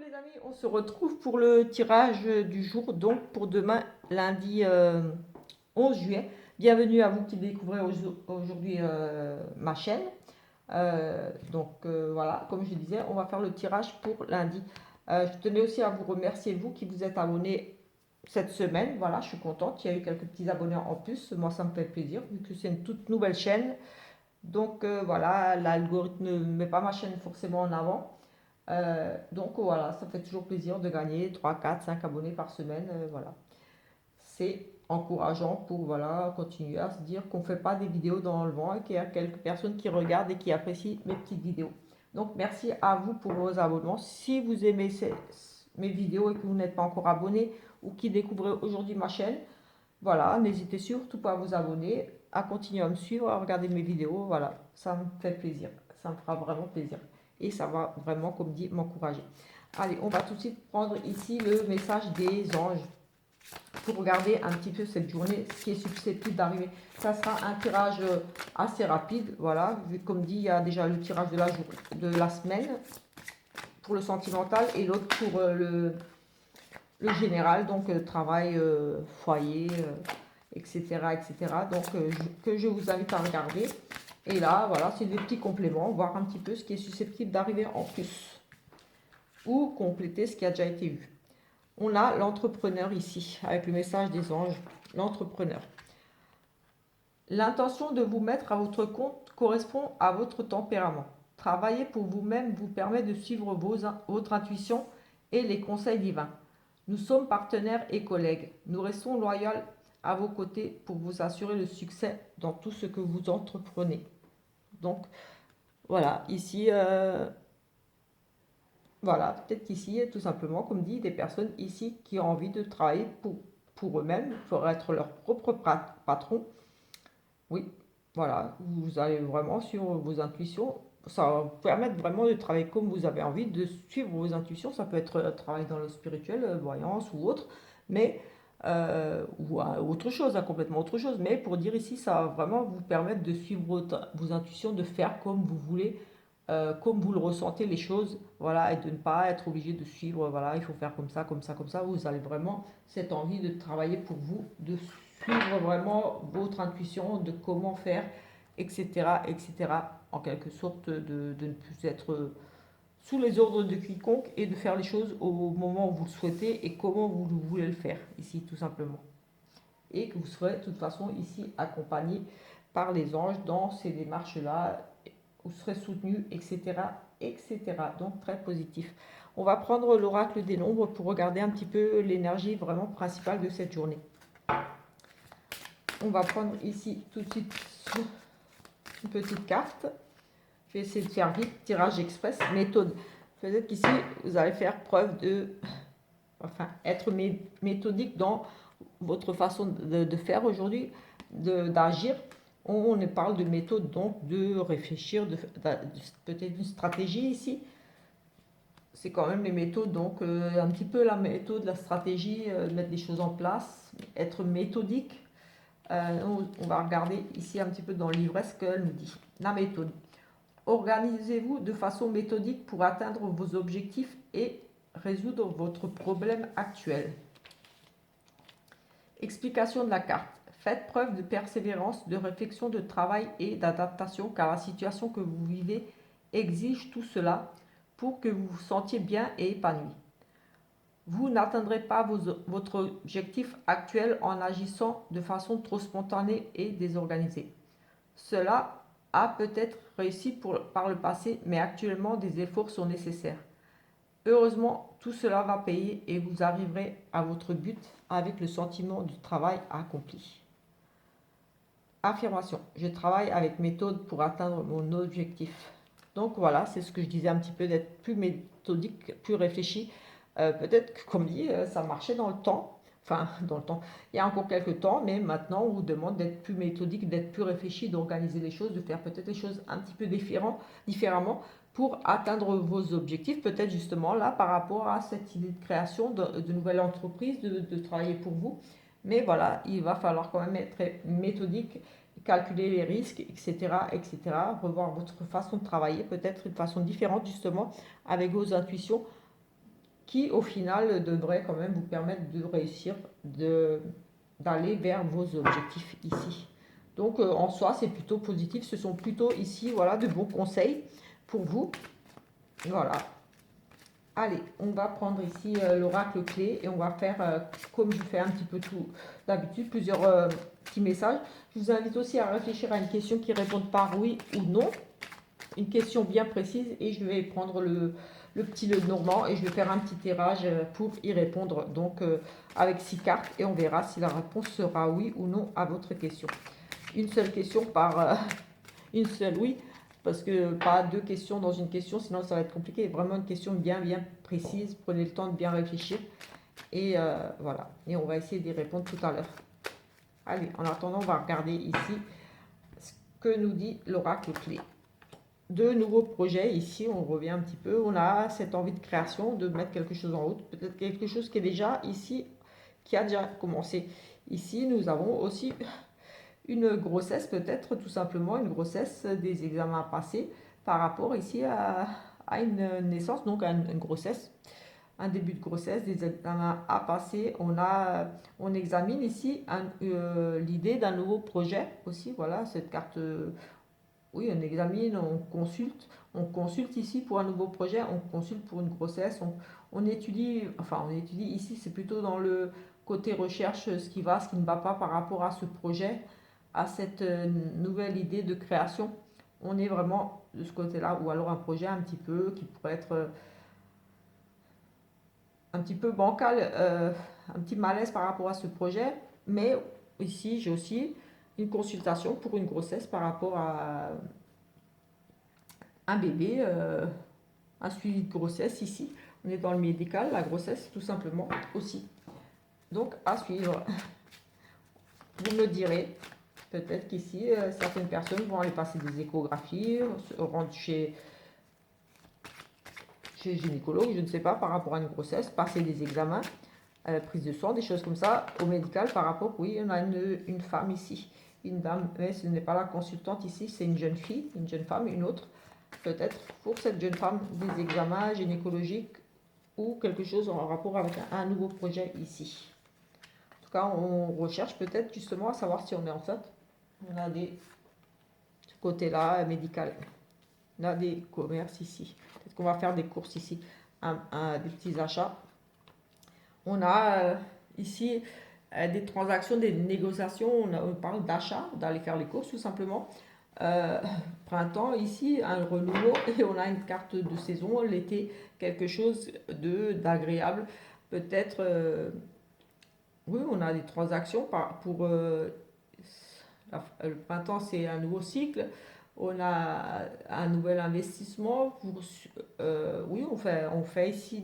les amis, on se retrouve pour le tirage du jour, donc pour demain, lundi 11 juillet. Bienvenue à vous qui découvrez aujourd'hui ma chaîne. Voilà, comme je disais, on va faire le tirage pour lundi. Je tenais aussi à vous remercier, vous qui vous êtes abonnés cette semaine. Voilà, je suis contente. Il y a eu quelques petits abonnés en plus. Moi, ça me fait plaisir, vu que c'est une toute nouvelle chaîne. Voilà, l'algorithme ne met pas ma chaîne forcément en avant. Voilà, ça fait toujours plaisir de gagner 3 4 5 abonnés par semaine. Voilà. C'est encourageant pour voilà, continuer à se dire qu'on ne fait pas des vidéos dans le vent et qu'il y a quelques personnes qui regardent et qui apprécient mes petites vidéos. Donc merci à vous pour vos abonnements. Si vous aimez mes vidéos et que vous n'êtes pas encore abonné ou qui découvrez aujourd'hui ma chaîne, voilà, n'hésitez surtout pas à vous abonner, à continuer à me suivre, à regarder mes vidéos. Voilà, ça me fait plaisir. Ça me fera vraiment plaisir. Et ça va vraiment, comme dit, m'encourager. Allez, on va tout de suite prendre ici le message des anges pour regarder un petit peu cette journée, ce qui est susceptible d'arriver. Ça sera un tirage assez rapide. Voilà, vu comme dit, il y a déjà le tirage de la semaine pour le sentimental et l'autre pour le général, donc travail, foyer, etc., etc. Que je vous invite à regarder. Et là, voilà, c'est des petits compléments, voir un petit peu ce qui est susceptible d'arriver en plus. Ou compléter ce qui a déjà été vu. On a l'entrepreneur ici, avec le message des anges, l'entrepreneur. L'intention de vous mettre à votre compte correspond à votre tempérament. Travailler pour vous-même vous permet de suivre votre intuition et les conseils divins. Nous sommes partenaires et collègues. Nous restons loyaux à vos côtés pour vous assurer le succès dans tout ce que vous entreprenez. Donc, voilà, ici, voilà, peut-être qu'ici, tout simplement, comme dit, des personnes ici qui ont envie de travailler pour eux-mêmes, pour être leur propre patron. Oui, voilà, vous allez vraiment suivre vos intuitions. Ça va vous permettre vraiment de travailler comme vous avez envie, de suivre vos intuitions. Ça peut être travail dans le spirituel, voyance ou autre, mais ou autre chose, complètement autre chose. Mais pour dire ici, ça va vraiment vous permettre de suivre vos intuitions, de faire comme vous voulez, comme vous le ressentez les choses, voilà, et de ne pas être obligé de suivre, voilà, il faut faire comme ça, comme ça, comme ça. Vous avez vraiment cette envie de travailler pour vous, de suivre vraiment votre intuition de comment faire, etc., etc. En quelque sorte, de ne plus être sous les ordres de quiconque et de faire les choses au moment où vous le souhaitez et comment vous voulez le faire, ici, tout simplement. Et que vous serez, de toute façon, ici, accompagné par les anges dans ces démarches-là, vous serez soutenu, etc., etc. Donc, très positif. On va prendre l'oracle des nombres pour regarder un petit peu l'énergie vraiment principale de cette journée. On va prendre ici tout de suite une petite carte. Je vais essayer de faire vite. Tirage express, méthode. Peut-être qu'ici, vous allez faire preuve de... Enfin, être méthodique dans votre façon de faire aujourd'hui, d'agir. On parle de méthode, donc de réfléchir, peut-être une stratégie ici. C'est quand même les méthodes, donc un petit peu la méthode, la stratégie, mettre des choses en place, être méthodique. On va regarder ici un petit peu dans le livret ce qu'elle nous dit. La méthode. Organisez-vous de façon méthodique pour atteindre vos objectifs et résoudre votre problème actuel. Explication de la carte. Faites preuve de persévérance, de réflexion, de travail et d'adaptation car la situation que vous vivez exige tout cela pour que vous vous sentiez bien et épanoui. Vous n'atteindrez pas votre objectif actuel en agissant de façon trop spontanée et désorganisée. Cela a peut-être réussi par le passé, mais actuellement des efforts sont nécessaires. Heureusement, tout cela va payer et vous arriverez à votre but avec le sentiment du travail accompli. Affirmation. Je travaille avec méthode pour atteindre mon objectif. Donc voilà, c'est ce que je disais un petit peu, d'être plus méthodique, plus réfléchi. Peut-être que, comme dit, ça marchait dans le temps. Enfin, dans le temps. Il y a encore quelques temps, mais maintenant, on vous demande d'être plus méthodique, d'être plus réfléchi, d'organiser les choses, de faire peut-être les choses un petit peu différemment pour atteindre vos objectifs. Peut-être justement là, par rapport à cette idée de création de nouvelles entreprises, de travailler pour vous. Mais voilà, il va falloir quand même être méthodique, calculer les risques, etc., etc., revoir votre façon de travailler, peut-être une façon différente justement avec vos intuitions qui au final devrait quand même vous permettre de réussir, d'aller vers vos objectifs ici. Donc en soi, c'est plutôt positif. Ce sont plutôt ici, voilà, de bons conseils pour vous. Voilà. Allez, on va prendre ici l'oracle clé et on va faire, comme je fais un petit peu tout d'habitude, plusieurs petits messages. Je vous invite aussi à réfléchir à une question qui répond par oui ou non. Une question bien précise et je vais prendre le petit Lenormand et je vais faire un petit tirage pour y répondre. Donc avec 6 cartes et on verra si la réponse sera oui ou non à votre question. Une seule question par une seule oui. Parce que pas deux questions dans une question, sinon ça va être compliqué. Vraiment une question bien précise. Prenez le temps de bien réfléchir. Et voilà. Et on va essayer d'y répondre tout à l'heure. Allez, en attendant, on va regarder ici ce que nous dit l'oracle clé. De nouveaux projets, ici on revient un petit peu. On a cette envie de création, de mettre quelque chose en route. Peut-être quelque chose qui est déjà ici, qui a déjà commencé. Ici, nous avons aussi une grossesse, peut-être tout simplement une grossesse, des examens à passer par rapport ici à une naissance, donc à une grossesse, un début de grossesse, des examens à passer. On examine ici l'idée d'un nouveau projet aussi. Voilà, cette carte, oui, on examine, on consulte ici pour un nouveau projet, on consulte pour une grossesse, on étudie, enfin on étudie ici, c'est plutôt dans le côté recherche, ce qui va, ce qui ne va pas par rapport à ce projet, à cette nouvelle idée de création. On est vraiment de ce côté-là, ou alors un projet un petit peu qui pourrait être un petit peu bancal, un petit malaise par rapport à ce projet. Mais ici, j'ai aussi une consultation pour une grossesse par rapport à un bébé, un suivi de grossesse ici. On est dans le médical, la grossesse tout simplement aussi. Donc à suivre. Vous me direz. Peut-être qu'ici, certaines personnes vont aller passer des échographies, se rendre chez gynécologue, je ne sais pas, par rapport à une grossesse, passer des examens, prise de sang, des choses comme ça, au médical par rapport, oui, on a une femme ici, une dame, mais ce n'est pas la consultante ici, c'est une jeune fille, une jeune femme, une autre, peut-être pour cette jeune femme, des examens gynécologiques ou quelque chose en rapport avec un nouveau projet ici. En tout cas, on recherche peut-être justement à savoir si on est enceinte. On a ce côté-là médical. On a des commerces ici. Peut-être qu'on va faire des courses ici, des petits achats. On a ici des transactions, des négociations. On parle d'achat, d'aller faire les courses tout simplement. Printemps ici, un renouveau et on a une carte de saison, l'été, quelque chose d'agréable. Peut-être, oui, on a des transactions pour le printemps, c'est un nouveau cycle. On a un nouvel investissement. Oui, on fait ici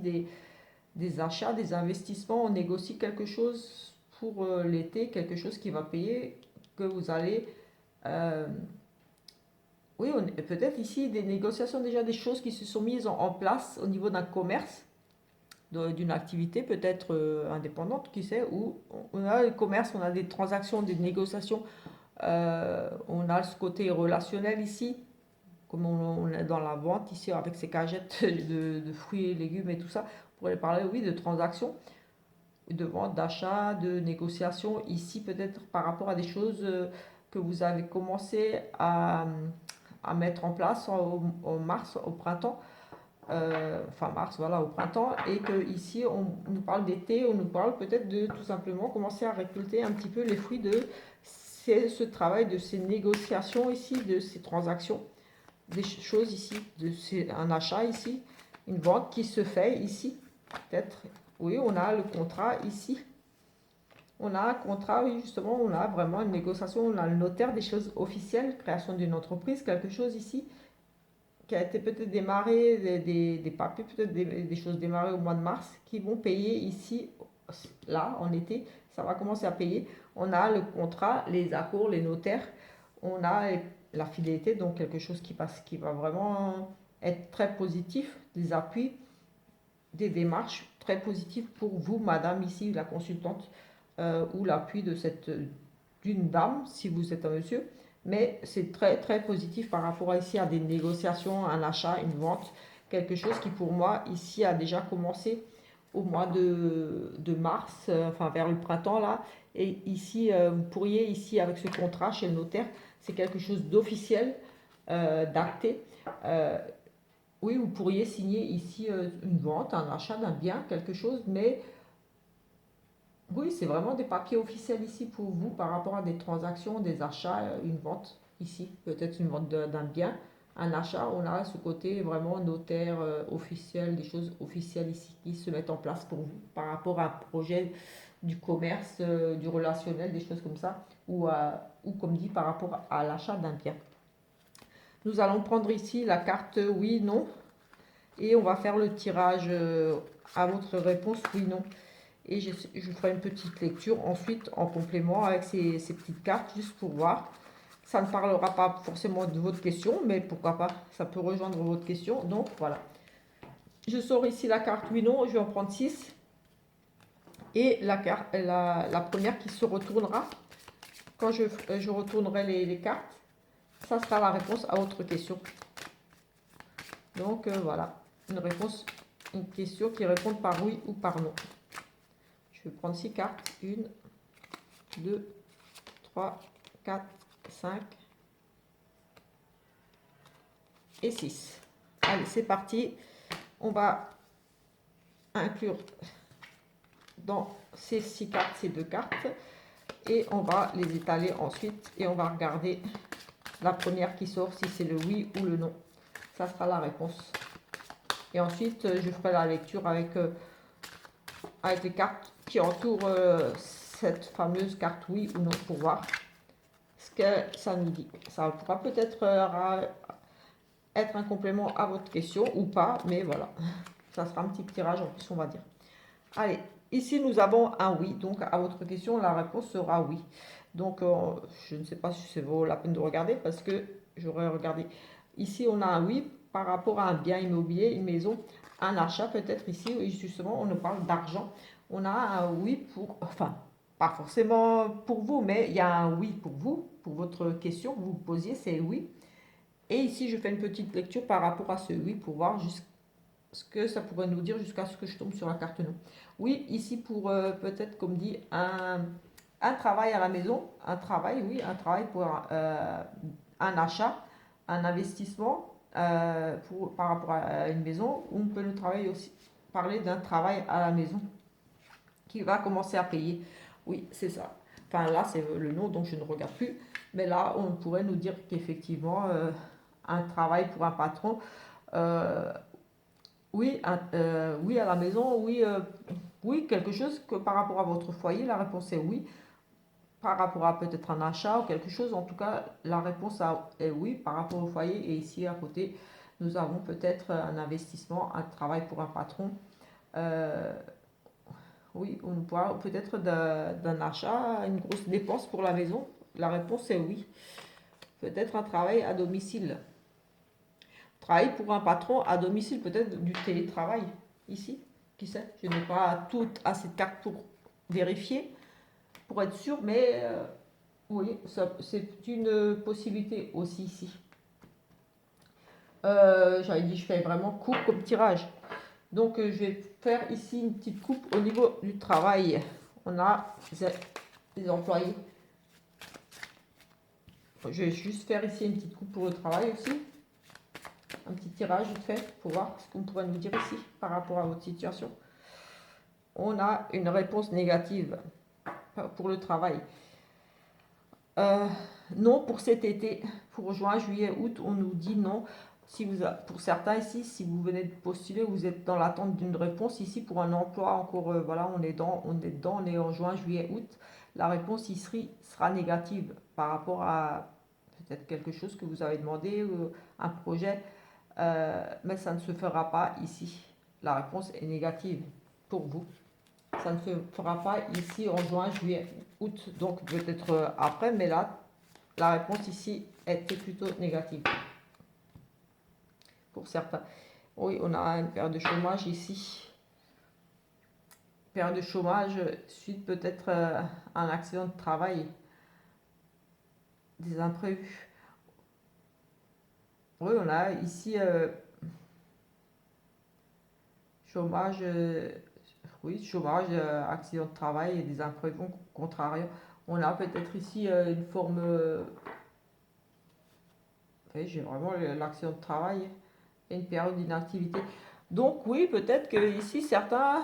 des achats, des investissements. On négocie quelque chose pour l'été, quelque chose qui va payer, que vous allez... oui, peut-être ici des négociations, déjà des choses qui se sont mises en place au niveau d'un commerce, d'une activité peut-être indépendante, qui sait, où on a le commerce, on a des transactions, des négociations. On a ce côté relationnel ici, comme on est dans la vente ici avec ces cagettes de fruits et légumes et tout ça. On pourrait parler, oui, de transactions, de vente, d'achat, de négociations ici peut-être par rapport à des choses que vous avez commencé à mettre en place au mars, au printemps. Fin mars, voilà, au printemps, et que ici on nous parle d'été, on nous parle peut-être de tout simplement commencer à récolter un petit peu les fruits de ce travail, de ces négociations ici, de ces transactions, des choses ici, un achat ici, une vente qui se fait ici, peut-être, oui, on a le contrat ici, on a un contrat, oui, justement, on a vraiment une négociation, on a le notaire, des choses officielles, création d'une entreprise, quelque chose ici, qui a été peut-être démarré, des papiers, peut-être des choses démarrées au mois de mars, qui vont payer ici, là, en été, ça va commencer à payer. On a le contrat, les accords, les notaires, on a la fidélité, donc quelque chose qui passe, qui va vraiment être très positif, des appuis, des démarches très positives pour vous, madame, ici, la consultante, ou l'appui d'une dame, si vous êtes un monsieur. Mais c'est très positif par rapport ici à des négociations, un achat, une vente, quelque chose qui pour moi ici a déjà commencé au mois de mars, enfin vers le printemps là. Et ici, vous pourriez, ici, avec ce contrat chez le notaire, c'est quelque chose d'officiel, d'acté. Euh, oui, vous pourriez signer ici une vente, un achat d'un bien, quelque chose, mais oui, c'est vraiment des papiers officiels ici pour vous par rapport à des transactions, des achats, une vente ici, peut-être une vente d'un bien, un achat. On a ce côté vraiment notaire officiel, des choses officielles ici qui se mettent en place pour vous par rapport à un projet du commerce, du relationnel, des choses comme ça, ou comme dit par rapport à l'achat d'un bien. Nous allons prendre ici la carte oui, non, et on va faire le tirage à votre réponse oui, non. Et je ferai une petite lecture ensuite en complément avec ces petites cartes juste pour voir. Ça ne parlera pas forcément de votre question, mais pourquoi pas, ça peut rejoindre votre question. Donc voilà. Je sors ici la carte oui, non, je vais en prendre 6. Et la première qui se retournera, quand je retournerai les cartes, ça sera la réponse à votre question. Donc voilà, une question qui répond par oui ou par non. Je vais prendre 6 cartes. 1, 2, 3, 4, 5 et 6. Allez, c'est parti. On va inclure dans ces 6 cartes ces 2 cartes et on va les étaler ensuite et on va regarder la première qui sort, si c'est le oui ou le non. Ça sera la réponse. Et ensuite, je ferai la lecture avec les cartes qui entourent cette fameuse carte oui ou non pour voir ce que ça nous dit. Ça pourra peut-être être un complément à votre question ou pas, mais voilà, ça sera un petit tirage en plus, on va dire. Allez, ici nous avons un oui, donc à votre question, la réponse sera oui. Donc je ne sais pas si c'est vaut la peine de regarder parce que j'aurais regardé. Ici on a un oui par rapport à un bien immobilier, une maison, un achat peut-être ici, oui, justement on nous parle d'argent. On a un oui pour, enfin, pas forcément pour vous, mais il y a un oui pour vous, pour votre question que vous posiez, c'est oui. Et ici, je fais une petite lecture par rapport à ce oui pour voir ce que ça pourrait nous dire jusqu'à ce que je tombe sur la carte non. Oui, ici pour peut-être, comme dit, un travail à la maison, un travail, oui, un travail pour un achat, un investissement par rapport à une maison. On peut nous travailler aussi, parler d'un travail à la maison qui va commencer à payer. Oui, c'est ça. Enfin là, c'est le nom, donc je ne regarde plus. Mais là, on pourrait nous dire qu'effectivement, un travail pour un patron, euh, oui, oui à la maison, oui, oui, quelque chose que par rapport à votre foyer, la réponse est oui. Par rapport à peut-être un achat ou quelque chose, en tout cas, la réponse est oui par rapport au foyer. Et ici, à côté, nous avons peut-être un investissement, un travail pour un patron. Euh, oui, on parle peut-être d'un achat, une grosse dépense pour la maison. La réponse est oui. Peut-être un travail à domicile. Travail pour un patron à domicile, peut-être du télétravail ici. Qui sait? Je n'ai pas toutes assez de cartes pour vérifier, pour être sûr, mais oui, c'est une possibilité aussi ici. J'avais dit, je fais vraiment court comme tirage. Donc, je vais faire ici une petite coupe au niveau du travail. On a des employés. Je vais juste faire ici une petite coupe pour le travail aussi. Un petit tirage vite fait pour voir ce qu'on pourrait nous dire ici par rapport à votre situation. On a une réponse négative pour le travail. Euh, non pour cet été, pour juin, juillet, août, on nous dit non. Si vous, pour certains ici, si vous venez de postuler, vous êtes dans l'attente d'une réponse ici pour un emploi encore, voilà, on est dedans, on est en juin, juillet, août. La réponse ici sera négative par rapport à peut-être quelque chose que vous avez demandé, un projet, mais ça ne se fera pas ici. La réponse est négative pour vous. Ça ne se fera pas ici en juin, juillet, août, donc peut-être après, mais là, la réponse ici était plutôt négative pour certains. Oui, on a une période de chômage ici. Période de chômage suite peut-être à un accident de travail, des imprévus. Oui, on a ici chômage, oui, chômage, accident de travail et des imprévus contrariants. On a peut-être ici une forme, oui, j'ai vraiment l'accident de travail et une période d'inactivité. Donc oui, peut-être que ici certains,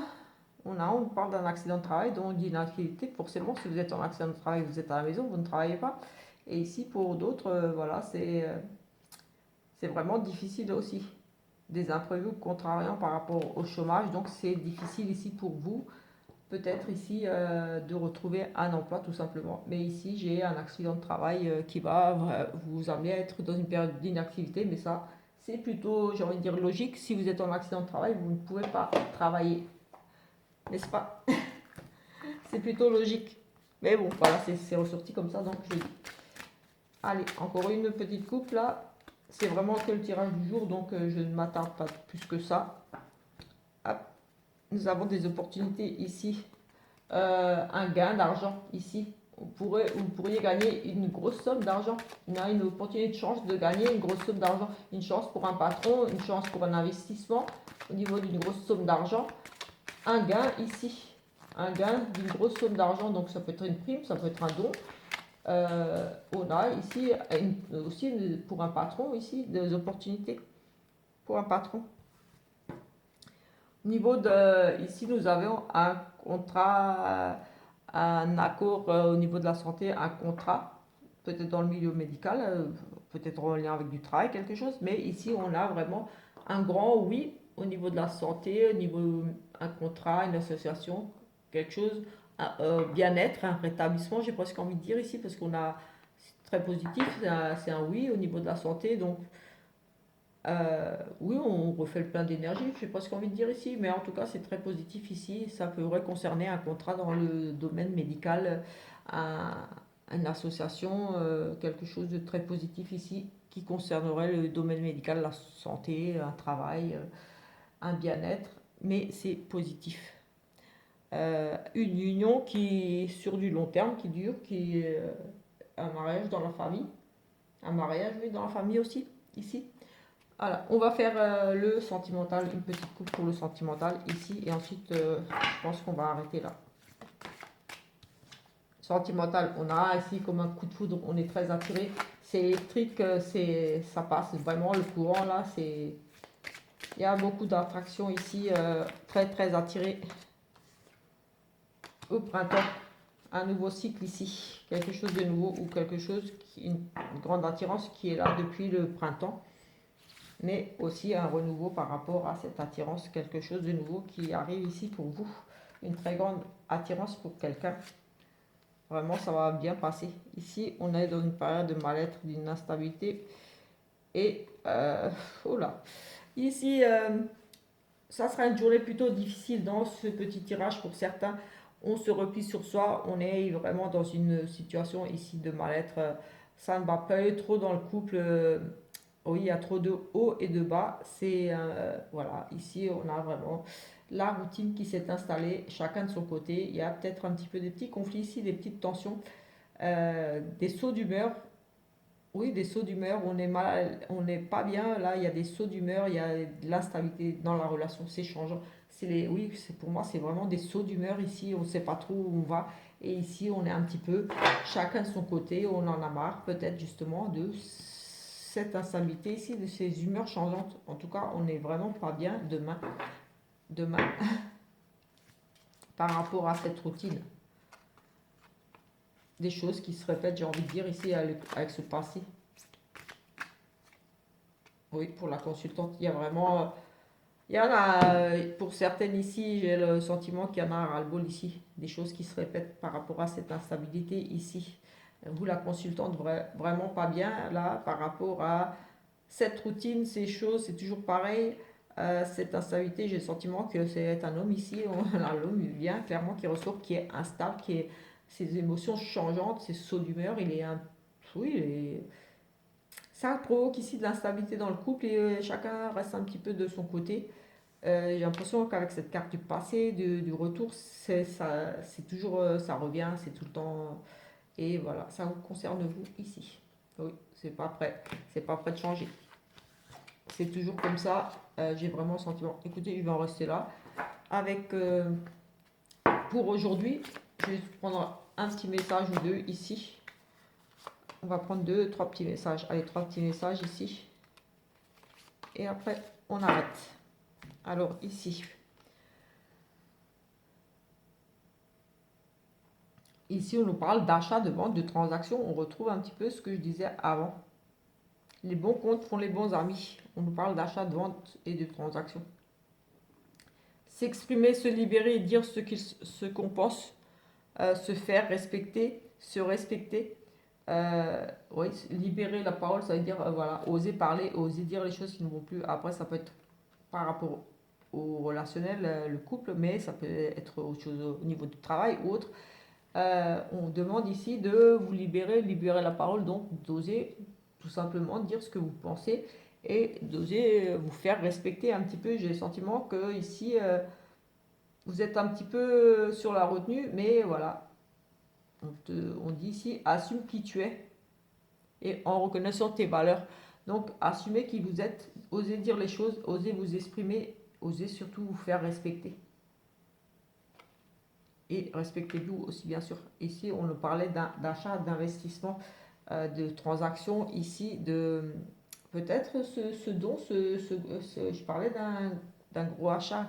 on parle d'un accident de travail, donc d'inactivité. Forcément, si vous êtes en accident de travail, vous êtes à la maison, vous ne travaillez pas. Et ici, pour d'autres, voilà, c'est vraiment difficile aussi. Des imprévus contrariants par rapport au chômage. Donc c'est difficile ici pour vous, peut-être ici, de retrouver un emploi tout simplement. Mais ici, j'ai un accident de travail qui va vous amener à être dans une période d'inactivité. Mais ça, c'est plutôt, j'ai envie de dire, logique. Si vous êtes en accident de travail, vous ne pouvez pas travailler. N'est-ce pas? C'est plutôt logique. Mais bon, voilà, c'est ressorti comme ça, donc je dis. Allez, encore une petite coupe là. C'est vraiment que le tirage du jour, donc je ne m'attarde pas plus que ça. Hop. Nous avons des opportunités ici. Un gain d'argent ici. Vous pourriez gagner une grosse somme d'argent. On a une opportunité de chance de gagner une grosse somme d'argent. Une chance pour un patron, une chance pour un investissement au niveau d'une grosse somme d'argent. Un gain ici. Un gain d'une grosse somme d'argent. Donc ça peut être une prime, ça peut être un don. On a ici aussi pour un patron ici des opportunités pour un patron. Au niveau de ici nous avons un contrat, un accord au niveau de la santé, un contrat peut-être dans le milieu médical, peut-être en lien avec du travail, quelque chose, mais ici on a vraiment un grand oui au niveau de la santé, au niveau un contrat, une association, quelque chose, bien-être, un rétablissement, j'ai presque envie de dire ici, parce qu'on a c'est très positif, c'est un oui au niveau de la santé, donc oui, on refait le plein d'énergie, j'ai presque envie de dire ici, mais en tout cas c'est très positif ici, ça pourrait concerner un contrat dans le domaine médical, un, une association, quelque chose de très positif ici qui concernerait le domaine médical, la santé, un travail, un bien-être, mais c'est positif. Une union qui sur du long terme, qui dure, qui est un mariage dans la famille, un mariage oui dans la famille aussi ici. Voilà, on va faire le sentimental, une petite coupe pour le sentimental ici et ensuite je pense qu'on va arrêter là. Sentimental, on a ici comme un coup de foudre, on est très attiré, c'est électrique, ça passe vraiment le courant là, il y a beaucoup d'attractions ici, très très attiré au printemps, un nouveau cycle ici, quelque chose de nouveau ou quelque chose, une grande attirance qui est là depuis le printemps, mais aussi un renouveau par rapport à cette attirance, quelque chose de nouveau qui arrive ici pour vous, une très grande attirance pour quelqu'un. Vraiment, ça va bien passer. Ici, on est dans une période de mal-être, d'une instabilité. Et, oh là, ici, ça sera une journée plutôt difficile dans ce petit tirage pour certains. On se replie sur soi, on est vraiment dans une situation ici de mal-être. Ça ne va pas trop dans le couple. Oui, il y a trop de hauts et de bas. C'est voilà, ici on a vraiment la routine qui s'est installée, chacun de son côté. Il y a peut-être un petit peu des petits conflits ici, des petites tensions, des sauts d'humeur. Oui, des sauts d'humeur, on est mal, on n'est pas bien. Là, il y a des sauts d'humeur, il y a de l'instabilité dans la relation, c'est changeant. Oui, c'est pour moi, c'est vraiment des sauts d'humeur ici. On ne sait pas trop où on va. Et ici, on est un petit peu chacun de son côté. On en a marre, peut-être justement, de cette instabilité ici, de ces humeurs changeantes. En tout cas, on n'est vraiment pas bien demain par rapport à cette routine. Des choses qui se répètent, j'ai envie de dire, ici avec ce passé. Oui, pour la consultante, il y a vraiment. Il y en a, pour certaines ici, j'ai le sentiment qu'il y en a un ras-le-bol ici. Des choses qui se répètent par rapport à cette instabilité ici. Vous, la consultante, vraiment pas bien là par rapport à cette routine, ces choses, c'est toujours pareil. Cette instabilité, j'ai le sentiment que c'est un homme ici. L'homme, il vient clairement qui ressort, qui est instable, qui est ses émotions changeantes, ses sauts d'humeur. Oui, ça provoque ici de l'instabilité dans le couple et chacun reste un petit peu de son côté. J'ai l'impression qu'avec cette carte du passé, du retour, c'est toujours, ça revient, c'est tout le temps. Et voilà, ça vous concerne vous ici. Oui, c'est pas prêt de changer. C'est toujours comme ça. J'ai vraiment le sentiment. Écoutez, je vais en rester là avec pour aujourd'hui, je vais prendre un petit message ou deux ici. On va prendre deux, trois petits messages. Allez, trois petits messages ici. Et après, on arrête. Alors, ici. Ici, on nous parle d'achat, de vente, de transaction. On retrouve un petit peu ce que je disais avant. Les bons comptes font les bons amis. On nous parle d'achat, de vente et de transaction. S'exprimer, se libérer et dire ce qu'on pense. Se faire respecter, se respecter. Oui, libérer la parole, ça veut dire voilà, oser parler, oser dire les choses qui ne vont plus. Après, ça peut être par rapport au relationnel, le couple, mais ça peut être autre chose au niveau du travail ou autre. On demande ici de vous libérer, libérer la parole, donc d'oser tout simplement dire ce que vous pensez et d'oser vous faire respecter un petit peu. J'ai le sentiment que ici, vous êtes un petit peu sur la retenue, mais voilà, on dit ici, assume qui tu es et en reconnaissant tes valeurs. Donc, assumez qui vous êtes, osez dire les choses, osez vous exprimer, osez surtout vous faire respecter. Et respectez-vous aussi, bien sûr. Ici, on nous parlait d'achat, d'investissement, de transactions. Ici, de peut-être je parlais d'un gros achat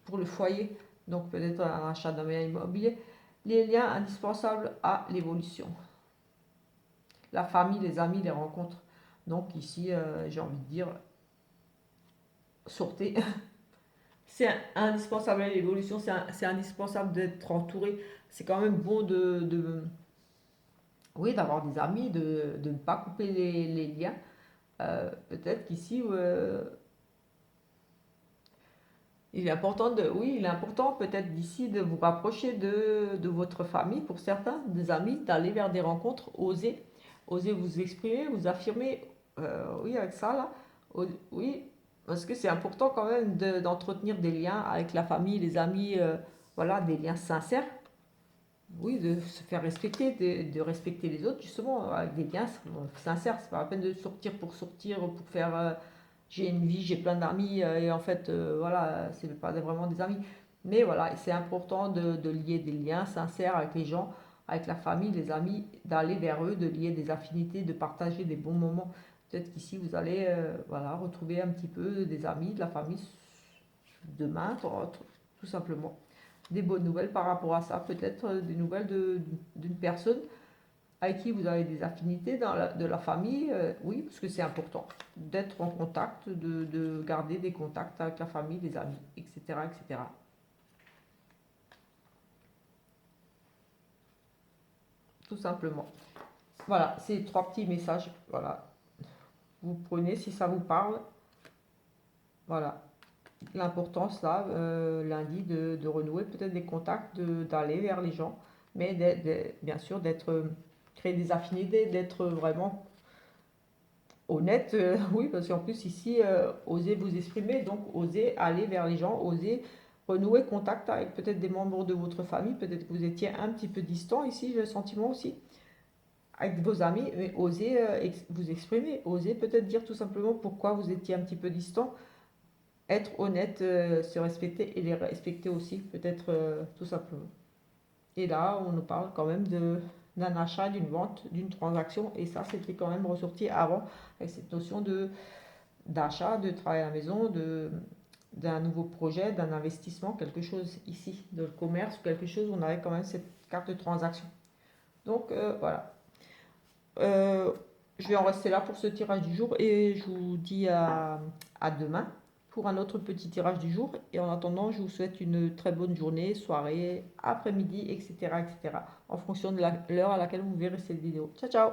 pour le foyer. Donc, peut-être un achat d'un bien immobilier. Les liens indispensables à l'évolution. La famille, les amis, les rencontres. Donc ici, j'ai envie de dire, sortez. C'est indispensable à l'évolution, c'est indispensable d'être entouré. C'est quand même bon oui, d'avoir des amis, de ne pas couper les liens. Peut-être qu'ici, oui, il est important peut-être d'ici de vous rapprocher de votre famille, pour certains, des amis, d'aller vers des rencontres, oser vous exprimer, vous affirmer. Oui, avec ça, là, oui, parce que c'est important quand même d'entretenir des liens avec la famille, les amis, voilà, des liens sincères. Oui, de se faire respecter, de respecter les autres, justement, avec des liens sincères. C'est pas la peine de sortir, pour faire j'ai une vie, j'ai plein d'amis, et en fait, voilà, c'est pas vraiment des amis. Mais voilà, c'est important de lier des liens sincères avec les gens, avec la famille, les amis, d'aller vers eux, de lier des affinités, de partager des bons moments. Peut-être qu'ici, vous allez voilà, retrouver un petit peu des amis, de la famille demain, tout simplement. Des bonnes nouvelles par rapport à ça, peut-être des nouvelles d'une personne avec qui vous avez des affinités de la famille, oui, parce que c'est important d'être en contact, de garder des contacts avec la famille, les amis, etc., etc. Tout simplement. Voilà, ces trois petits messages, voilà. Vous prenez si ça vous parle, voilà. L'importance là, lundi, de renouer peut-être des contacts, d'aller vers les gens, mais bien sûr d'être, créer des affinités, d'être vraiment honnête, oui, parce qu'en plus ici, osez vous exprimer, donc osez aller vers les gens, osez renouer contact avec peut-être des membres de votre famille, peut-être que vous étiez un petit peu distant ici, j'ai le sentiment aussi, avec vos amis, mais osez vous exprimer, osez peut-être dire tout simplement pourquoi vous étiez un petit peu distant, être honnête, se respecter et les respecter aussi, peut-être tout simplement. Et là, on nous parle quand même d'un achat, d'une vente, d'une transaction. Et ça, c'était quand même ressorti avant, avec cette notion d'achat, de travail à la maison, d'un nouveau projet, d'un investissement, quelque chose ici, de commerce, quelque chose où on avait quand même cette carte de transaction. Donc voilà. Euh, je vais en rester là pour ce tirage du jour et je vous dis à demain pour un autre petit tirage du jour. Et en attendant, je vous souhaite une très bonne journée, soirée, après-midi, etc., etc. En fonction de l'heure à laquelle vous verrez cette vidéo. Ciao, ciao!